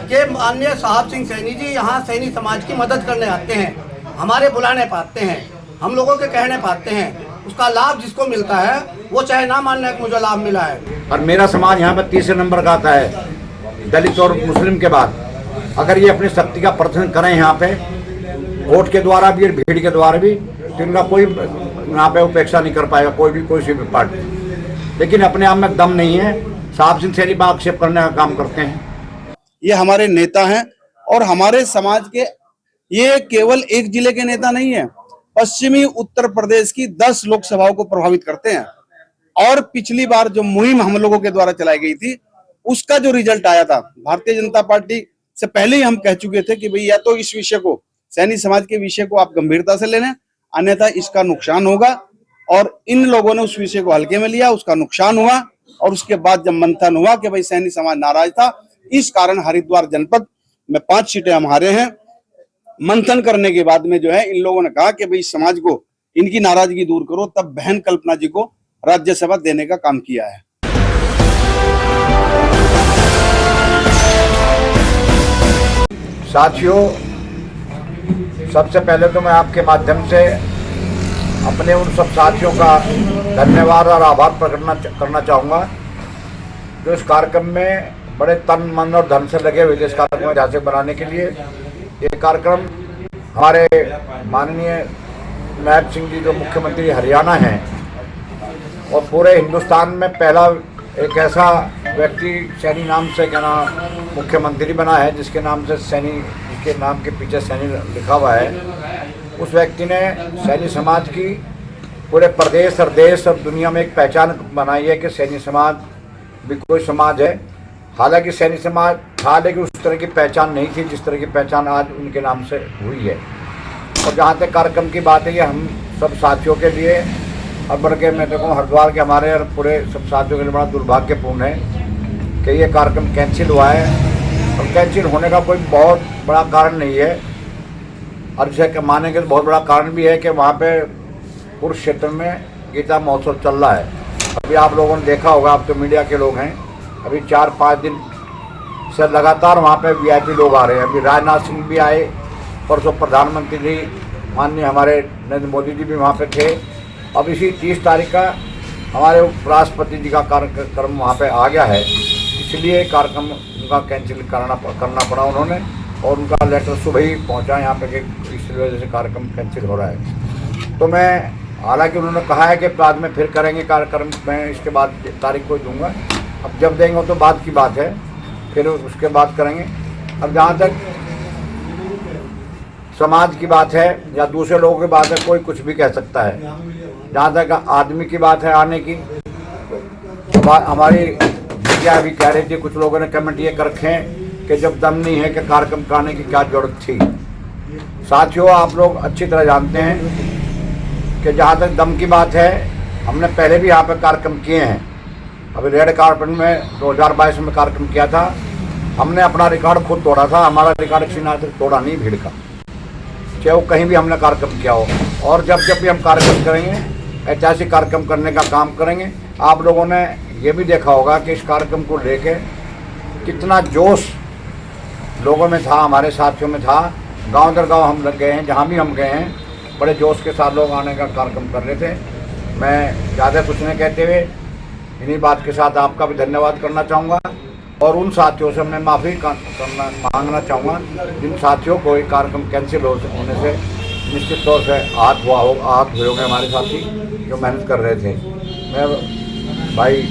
कि माननीय साहब सिंह सैनी जी यहाँ सैनी समाज की मदद करने आते हैं, हमारे बुलाने पाते हैं, हम लोगों के कहने पाते हैं। उसका लाभ जिसको मिलता है वो चाहे ना मानने कि मुझे लाभ मिला है। और मेरा समाज यहाँ पर तीसरे नंबर का आता है, दलित और मुस्लिम के बाद। अगर ये अपनी शक्ति का प्रदर्शन करें यहाँ पे वोट के द्वारा भी और भीड़ के द्वारा भी, तो इनका कोई यहाँ पे उपेक्षा नहीं कर पाएगा कोई सी भी पार्टी। लेकिन अपने आप में दम नहीं है, साहब सिंह सैनी पर आक्षेप करने का काम करते हैं। ये हमारे नेता हैं और हमारे समाज के, ये केवल एक जिले के नेता नहीं है, पश्चिमी उत्तर प्रदेश की 10 लोकसभाओं को प्रभावित करते हैं। और पिछली बार जो मुहिम हम लोगों के द्वारा चलाई गई थी, उसका जो रिजल्ट आया था, भारतीय जनता पार्टी से पहले ही हम कह चुके थे कि भाई या तो इस विषय को, सैनी समाज के विषय को आप गंभीरता से लेना, अन्यथा इसका नुकसान होगा। और इन लोगों ने उस विषय को हल्के में लिया, उसका नुकसान हुआ। और उसके बाद जब मंथन हुआ कि भाई सैनी समाज नाराज था, इस कारण हरिद्वार जनपद में 5 सीटें हम हारे हैं। मंथन करने के बाद में जो है इन लोगों ने कहा कि भाई समाज को इनकी नाराजगी दूर करो, तब बहन कल्पना जी को राज्यसभा देने का काम किया है। साथियों, सबसे पहले तो मैं आपके माध्यम से अपने उन सब साथियों का धन्यवाद और आभार प्रकट करना चाहूँगा जो इस कार्यक्रम में बड़े तन मन और धन से लगे हुए थे इस कार्यक्रम में झांसे बनाने के लिए। ये कार्यक्रम हमारे माननीय नायब सिंह जी जो मुख्यमंत्री हरियाणा हैं और पूरे हिंदुस्तान में पहला एक ऐसा व्यक्ति सैनी नाम से कहना मुख्यमंत्री बना है, जिसके नाम से सैनी, जिसके नाम के पीछे सैनी लिखा हुआ है। उस व्यक्ति ने सैनी समाज की पूरे प्रदेश और देश और दुनिया में एक पहचान बनाई है कि सैनी समाज भी कोई समाज है। हालांकि सैनी समाज था, लेकिन उस तरह की पहचान नहीं थी जिस तरह की पहचान आज उनके नाम से हुई है। और जहाँ तक कार्यक्रम की बात है, ये हम सब साथियों के लिए और बल्कि मैं देखूँ हरिद्वार के हमारे और पूरे सब साथियों के लिए बड़ा दुर्भाग्यपूर्ण है कि ये कार्यक्रम कैंसिल हुआ है। और कैंसिल होने का कोई बहुत बड़ा कारण नहीं है, और जिसे मानेंगे तो बहुत बड़ा कारण भी है कि वहाँ पे कुरुक्षेत्र में गीता महोत्सव चल रहा है। अभी आप लोगों ने देखा होगा, आप तो मीडिया के लोग हैं, अभी 4-5 दिन से लगातार वहाँ पे VIP लोग आ रहे हैं। अभी राजनाथ सिंह भी आए, परसों प्रधानमंत्री जी माननीय हमारे नरेंद्र मोदी जी भी वहाँ पे थे। अब इसी 30 तारीख का हमारे उपराष्ट्रपति जी का कार्यक्रम वहाँ पे आ गया है, इसलिए कार्यक्रम उनका कैंसिल करना पड़ा उन्होंने। और उनका लेटर सुबह ही पहुँचा यहाँ पे कि इस वजह से कार्यक्रम कैंसिल हो रहा है। तो मैं, हालांकि उन्होंने कहा है कि बाद में फिर करेंगे कार्यक्रम, मैं इसके बाद तारीख को दूंगा। अब जब देंगे तो बाद की बात है, फिर उसके बाद करेंगे। अब जहाँ तक समाज की बात है या दूसरे लोगों की बात है, कोई कुछ भी कह सकता है। जहाँ तक आदमी की बात है आने की, हमारी मीडिया भी कह रही थी, कुछ लोगों ने कमेंट ये कर रखे हैं कि जब दम नहीं है कि कार्यक्रम कराने की क्या जरूरत थी। साथियों, आप लोग अच्छी तरह जानते हैं कि जहाँ तक दम की बात है, हमने पहले भी यहाँ पर कार्यक्रम किए हैं। अभी रेड कार्पेट में 2022 में कार्यक्रम किया था, हमने अपना रिकॉर्ड खुद तोड़ा था। हमारा रिकॉर्ड किसी ने तोड़ा नहीं भीड़ का, चाहे वो कहीं भी हमने कार्यक्रम किया हो। और जब भी हम कार्यक्रम करेंगे, ऐतिहासिक कार्यक्रम करने का काम करेंगे। आप लोगों ने ये भी देखा होगा कि इस कार्यक्रम को लेके कितना जोश लोगों में था, हमारे साथियों में था। गांव दर गांव हम लग गए हैं, जहां भी हम गए हैं बड़े जोश के साथ लोग आने का कार्यक्रम कर रहे थे। मैं ज़्यादा कुछ नहीं कहते हुए इन्हीं बात के साथ आपका भी धन्यवाद करना चाहूँगा। और उन साथियों से मैं माफ़ी मांगना चाहूँगा जिन साथियों को ये कार्यक्रम कैंसिल होने से निश्चित तौर से आहत हुए होंगे हमारे साथी जो मेहनत कर रहे थे। मैं भाई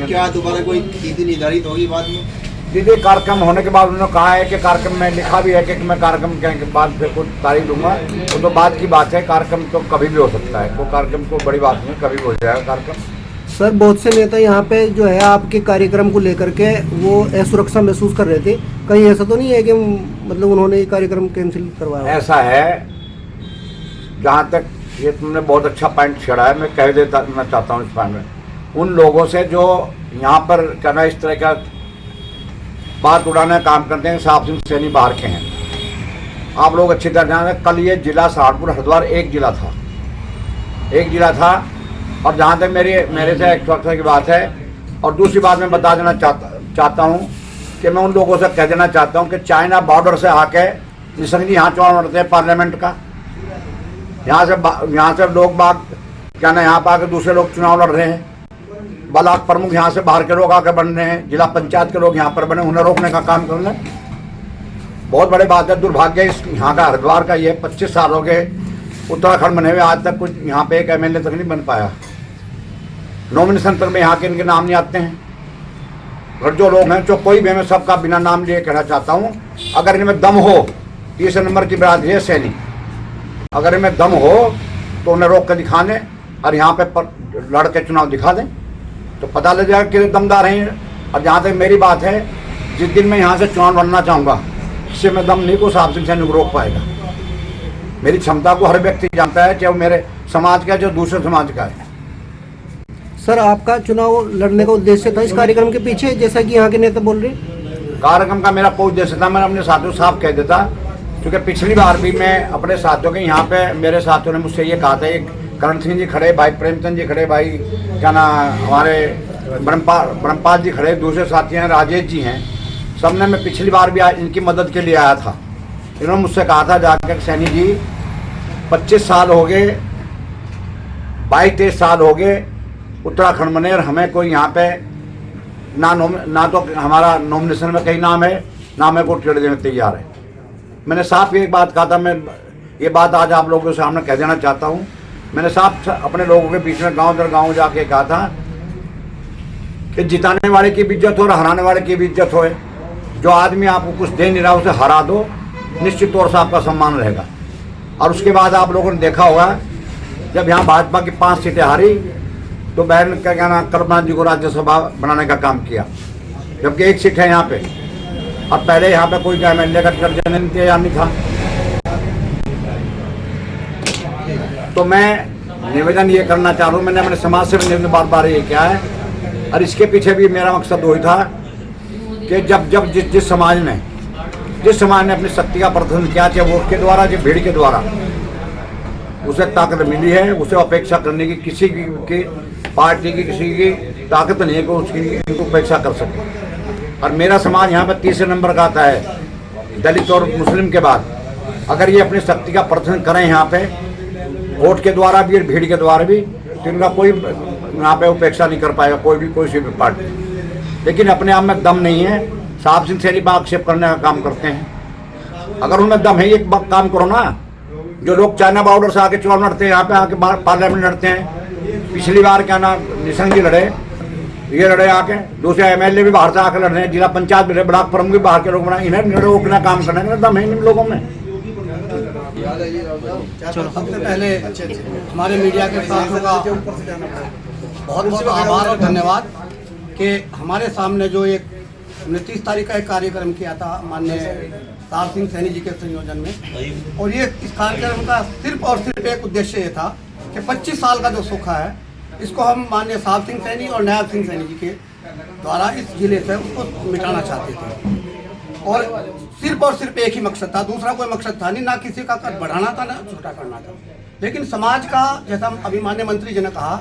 क्या दोबारा कोई तिथि निर्धारित होगी बाद में? दीदी, कार्यक्रम होने के बाद उन्होंने कहा है कि कार्यक्रम में लिखा भी है कि मैं कार्यक्रम के बाद फिर कुछ तारीख दूंगा। वो तो बात की बात है, कार्यक्रम तो कभी भी हो सकता है, कोई कार्यक्रम को बड़ी बात नहीं, कभी भी हो जाएगा कार्यक्रम। सर, बहुत से नेता यहाँ पे जो है आपके कार्यक्रम को लेकर के वो असुरक्षा महसूस कर रहे थे, कहीं ऐसा तो नहीं है कि मतलब उन्होंने ये कार्यक्रम कैंसिल करवाया? ऐसा है, जहाँ तक ये तुमने बहुत अच्छा पॉइंट छेड़ा है, मैं कह देता मैं चाहता हूँ इस पॉइंट में उन लोगों से जो यहाँ पर कहना इस तरह का बात उड़ाने का काम करते हैं। साहब सिंह सैनी बाहर के हैं, आप लोग अच्छी तरह जान रहे। कल ये जिला सहारनपुर हरिद्वार एक जिला था। और जहाँ तक मेरे से एक सुरक्षा की बात है, और दूसरी बात मैं बता देना चाहता हूँ कि मैं उन लोगों से कह देना चाहता हूं कि चाइना बॉर्डर से आके निशंक जी यहाँ चुनाव लड़ते हैं पार्लियामेंट का। यहाँ से लोग बाग क्या ना यहाँ पर आके दूसरे लोग चुनाव लड़ रहे हैं। ब्लॉक प्रमुख यहाँ से बाहर के लोग आके बन रहे हैं, जिला पंचायत के लोग यहाँ पर बने, उन्हें रोकने का काम कर रहे हैं। बहुत बड़ी बात है। दुर्भाग्य इस यहाँ का हरिद्वार का ये 25 साल हो गए उत्तराखंड बने हुए, आज तक कुछ यहाँ पे एक MLA तक नहीं बन पाया। नॉमिनेशन तक में यहाँ के इनके नाम नहीं आते हैं। और जो लोग हैं, जो कोई भी, मैं सबका बिना नाम लिए कहना चाहता हूँ, अगर इनमें दम हो, तीसरे नंबर की बिरादरी है सैनी, अगर इनमें दम हो तो उन्हें रोक कर दिखा दें और यहाँ पे लड़ के चुनाव दिखा दें, तो पता लग जाएगा कि दमदार हैं। और जहाँ तक मेरी बात है, जिस दिन मैं यहाँ से चुनाव लड़ना चाहूँगा, इससे मैं दम नहीं को साहब सिंह सैनी को रोक पाएगा। मेरी क्षमता को हर व्यक्ति जानता है, चाहे वो मेरे समाज का है, जो दूसरे समाज का है। सर, आपका चुनाव लड़ने का उद्देश्य था इस कार्यक्रम के पीछे, जैसा कि यहाँ के नेता बोल रहे हैं? कार्यक्रम का मेरा कोई उद्देश्य था, मैंने अपने साथियों साफ कह देता, क्योंकि पिछली बार भी मैं अपने साथियों के यहाँ पे, मेरे साथियों ने मुझसे ये कहा था, एक करण सिंह जी खड़े, भाई प्रेमचंद जी खड़े, भाई क्या ना हमारे ब्रह्मपाल जी खड़े, दूसरे साथी हैं राजेश जी हैं, सबने, मैं पिछली बार भी इनकी मदद के लिए आया था। इन्होंने मुझसे कहा था जाकर, सैनी जी 25 साल हो गए, 22-23 साल हो गए उत्तराखंड में, और हमें कोई यहाँ पे ना तो हमारा नॉमिनेशन में कहीं नाम है, ना हमें को टिकट देने तैयार है। मैंने साफ एक बात कहा था, मैं ये बात आज आप लोगों के सामने कह देना चाहता हूँ। मैंने साफ अपने लोगों के बीच में गांव दर गांव जाके कहा था कि जिताने वाले की भी इज्जत हो और हराने वाले की भी इज्जत हो। जो आदमी आपको कुछ दे नहीं रहा, उसे हरा दो, निश्चित तौर से आपका सम्मान रहेगा। और उसके बाद आप लोगों ने देखा होगा, जब यहाँ भाजपा की 5 सीटें हारी, तो बहन का क्या नाम कल्पना जी को राज्यसभा बनाने का काम किया, जबकि 1 सीट है यहाँ पे, और पहले यहाँ पे कोई MLA का टिकट देने तैयार नहीं था। तो मैं निवेदन ये करना चाह रहा हूँ, मैंने अपने समाज से निवेदन बार ये किया है, और इसके पीछे भी मेरा मकसद वही था कि जब जिस समाज ने अपनी शक्ति का प्रदर्शन किया, चाहे वोट के द्वारा, चाहे भीड़ के द्वारा, उसे ताकत मिली है, उसे अपेक्षा करने की किसी की पार्टी की किसी की ताकत नहीं है कि उसकी उपेक्षा कर सके। और मेरा समाज यहाँ पर तीसरे नंबर का आता है, दलित और मुस्लिम के बाद। अगर ये अपनी शक्ति का प्रदर्शन करें यहाँ पे, वोट के द्वारा भी और भीड़ के द्वारा भी, तो इनका कोई यहाँ पे उपेक्षा नहीं कर पाएगा कोई सी भी पार्टी। लेकिन अपने आप में दम नहीं है, साहब सिंह सैनी आक्षेप करने का काम करते हैं। अगर उनमें दम है, ये काम करो ना। जो लोग चाइना बॉर्डर से आके चुनाव लड़ते हैं, यहाँ पे आके पार्लियामेंट लड़ते हैं, पिछली बार क्या नाम निशंक जी लड़े, ये लड़े आके, दूसरे MLA भी बाहर से आकर लड़ रहे हैं, जिला पंचायत भी लड़े, ब्लॉक प्रमुख भी बाहर के लोग बनाए, इन्हें रोकना काम करने का दम है इन लोगों में। सबसे पहले हमारे मीडिया के साथियों का बहुत बहुत आभार और धन्यवाद कि हमारे सामने जो एक 29 तारीख का एक कार्यक्रम किया था माननीय साहब सिंह सैनी जी के संयोजन में, और ये इस कार्यक्रम का सिर्फ और सिर्फ एक उद्देश्य ये था कि 25 साल का जो सूखा है, इसको हम माननीय साहब सिंह सैनी और नायब सिंह सैनी जी के द्वारा इस जिले से उसको मिटाना चाहते थे। और सिर्फ एक ही मकसद था, दूसरा कोई मकसद था नहीं, ना किसी का कद बढ़ाना था, ना छोटा करना था। लेकिन समाज का, जैसा अभी माननीय मंत्री जी ने कहा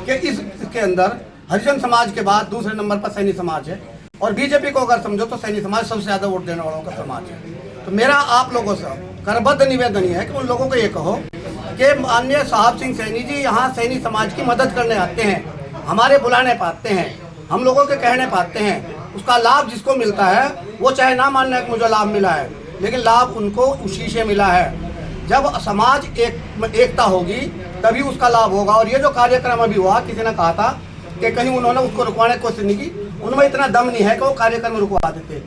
कि इसके अंदर हरिजन समाज के बाद दूसरे नंबर पर सैनी समाज है, और बीजेपी को अगर समझो तो सैनी समाज सबसे ज़्यादा वोट देने वालों का समाज है। तो मेरा आप लोगों से करबद्ध निवेदन ये है कि उन लोगों को ये कहो कि माननीय साहब सिंह सैनी जी यहाँ सैनी समाज की मदद करने आते हैं, हमारे बुलाने पाते हैं, हम लोगों के कहने पाते हैं, उसका लाभ जिसको मिलता है वो चाहे ना मानना कि मुझे लाभ मिला है, लेकिन लाभ उनको उसी से मिला है। जब समाज एकता होगी तभी उसका लाभ होगा। और ये जो कार्यक्रम अभी हुआ, किसी ने कहा था कि कहीं उन्होंने उसको रुकवाने की कोशिश नहीं की, उनमें इतना दम नहीं है कि वो कार्यक्रम रुकवा देते।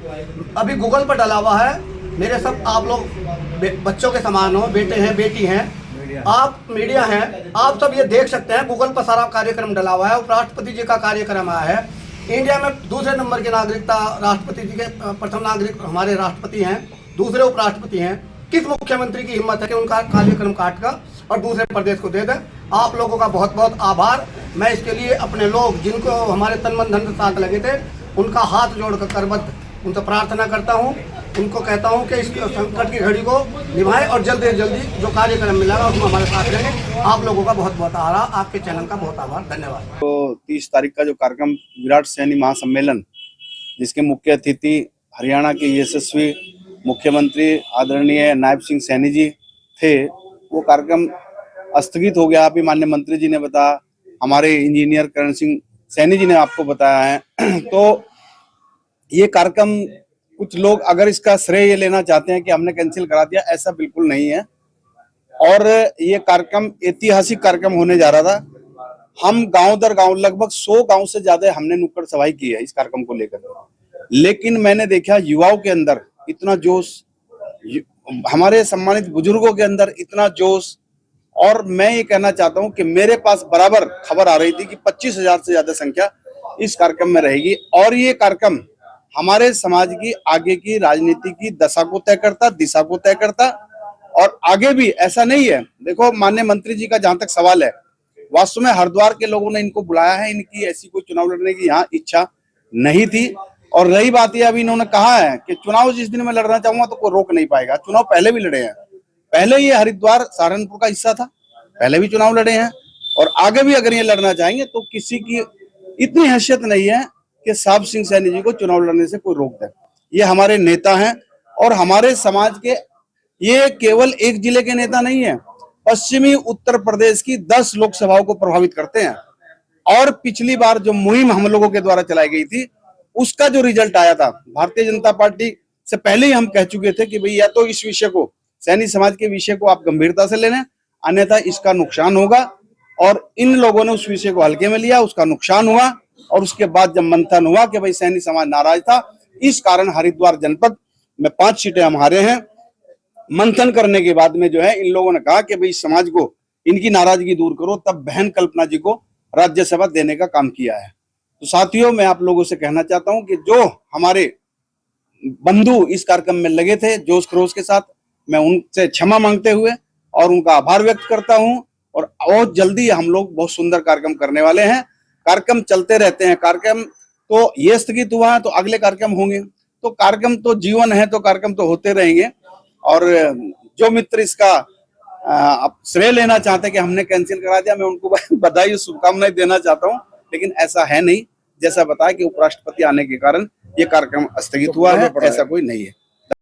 अभी गूगल पर डला हुआ है, मेरे सब आप लोग बच्चों के समान हो, बेटे हैं बेटी हैं, आप मीडिया हैं, आप सब ये देख सकते हैं, गूगल पर सारा कार्यक्रम डला हुआ है। उपराष्ट्रपति जी का कार्यक्रम आया है, इंडिया में दूसरे नंबर की नागरिकता, राष्ट्रपति जी के प्रथम नागरिक हमारे राष्ट्रपति हैं, दूसरे उपराष्ट्रपति हैं। किस मुख्यमंत्री की हिम्मत है कि उनका कार्यक्रम काट कर और दूसरे प्रदेश को दे दे। आप लोगों का बहुत बहुत आभार। मैं इसके लिए अपने लोग जिनको हमारे तन मन धन साथ लगे थे, उनका हाथ जोड़कर करबद्ध उनसे प्रार्थना करता हूँ, उनको कहता हूँ कि इस संकट की घड़ी को निभाएं और जल्दी से जल्दी जो कार्यक्रम मिलेगा उसमें हमारे साथ रहेंगे। आप लोगों का बहुत बहुत आभार, आपके चैनल का बहुत आभार, धन्यवाद। तो 30 तारीख का जो कार्यक्रम विराट सैनी महासम्मेलन, जिसके मुख्य अतिथि हरियाणा के यशस्वी मुख्यमंत्री आदरणीय नायब सिंह सैनी जी थे, वो कार्यक्रम स्थगित हो गया। अभी माननीय मंत्री जी ने बताया, हमारे इंजीनियर करण सिंह सैनी जी ने आपको बताया है। तो ये कार्यक्रम, कुछ लोग अगर इसका श्रेय ये लेना चाहते हैं कि हमने कैंसिल करा दिया, ऐसा बिल्कुल नहीं है। और ये कार्यक्रम ऐतिहासिक कार्यक्रम होने जा रहा था। हम गांव दर गांव, लगभग 100 गांव से ज्यादा हमने नुक्कड़ सभाई की है इस कार्यक्रम को लेकर, लेकिन मैंने देखा युवाओं के अंदर इतना जोश, हमारे सम्मानित बुजुर्गों के अंदर इतना जोश। और मैं ये कहना चाहता हूं कि मेरे पास बराबर खबर आ रही थी कि 25,000 से ज्यादा संख्या इस कार्यक्रम में रहेगी। और ये कार्यक्रम हमारे समाज की आगे की राजनीति की दशा को तय करता, दिशा को तय करता। और आगे भी ऐसा नहीं है। देखो, माननीय मंत्री जी का जहां तक सवाल है, वास्तव में हरिद्वार के लोगों ने इनको बुलाया है, इनकी ऐसी कोई चुनाव लड़ने की यहाँ इच्छा नहीं थी। और रही बात ये, अभी इन्होंने कहा है कि चुनाव जिस दिन मैं लड़ना चाहूंगा तो कोई रोक नहीं पाएगा। चुनाव पहले भी लड़े हैं, पहले ये हरिद्वार सहारनपुर का हिस्सा था, पहले भी चुनाव लड़े हैं और आगे भी अगर ये लड़ना चाहेंगे तो किसी की इतनी हैसियत नहीं है कि साहब सिंह सैनी जी को चुनाव लड़ने से कोई रोक दे। ये हमारे नेता हैं और हमारे समाज के, ये केवल एक जिले के नेता नहीं है, पश्चिमी उत्तर प्रदेश की 10 लोकसभाओं को प्रभावित करते हैं। और पिछली बार जो मुहिम हम लोगों के द्वारा चलाई गई थी, उसका जो रिजल्ट आया था, भारतीय जनता पार्टी से पहले ही हम कह चुके थे कि भाई या तो इस विषय को, सैनी समाज के विषय को आप गंभीरता से लेना, अन्यथा इसका नुकसान होगा। और इन लोगों ने उस विषय को हल्के में लिया, उसका नुकसान हुआ। और उसके बाद जब मंथन हुआ कि भाई सैनी समाज नाराज था, इस कारण हरिद्वार जनपद में 5 सीटें हम हारे हैं। मंथन करने के बाद में जो है इन लोगों ने कहा कि भाई समाज को इनकी नाराजगी दूर करो, तब बहन कल्पना जी को राज्यसभा देने का काम किया है। तो साथियों, मैं आप लोगों से कहना चाहता हूं कि जो हमारे बंधु इस कार्यक्रम में लगे थे जोश खरोश के साथ, मैं उनसे क्षमा मांगते हुए और उनका आभार व्यक्त करता हूं। और बहुत जल्दी हम लोग बहुत सुंदर कार्यक्रम करने वाले हैं। कार्यक्रम चलते रहते हैं, कार्यक्रम तो ये स्थगित हुआ है तो अगले कार्यक्रम होंगे, तो कार्यक्रम तो जीवन है, तो कार्यक्रम तो होते रहेंगे। और जो मित्र इसका श्रेय लेना चाहते हैं कि हमने कैंसिल करा दिया, मैं उनको बधाई और शुभकामनाएं देना चाहता हूं, लेकिन ऐसा है नहीं। जैसा बताया कि उपराष्ट्रपति आने के कारण ये कार्यक्रम स्थगित हुआ है, ऐसा कोई नहीं है।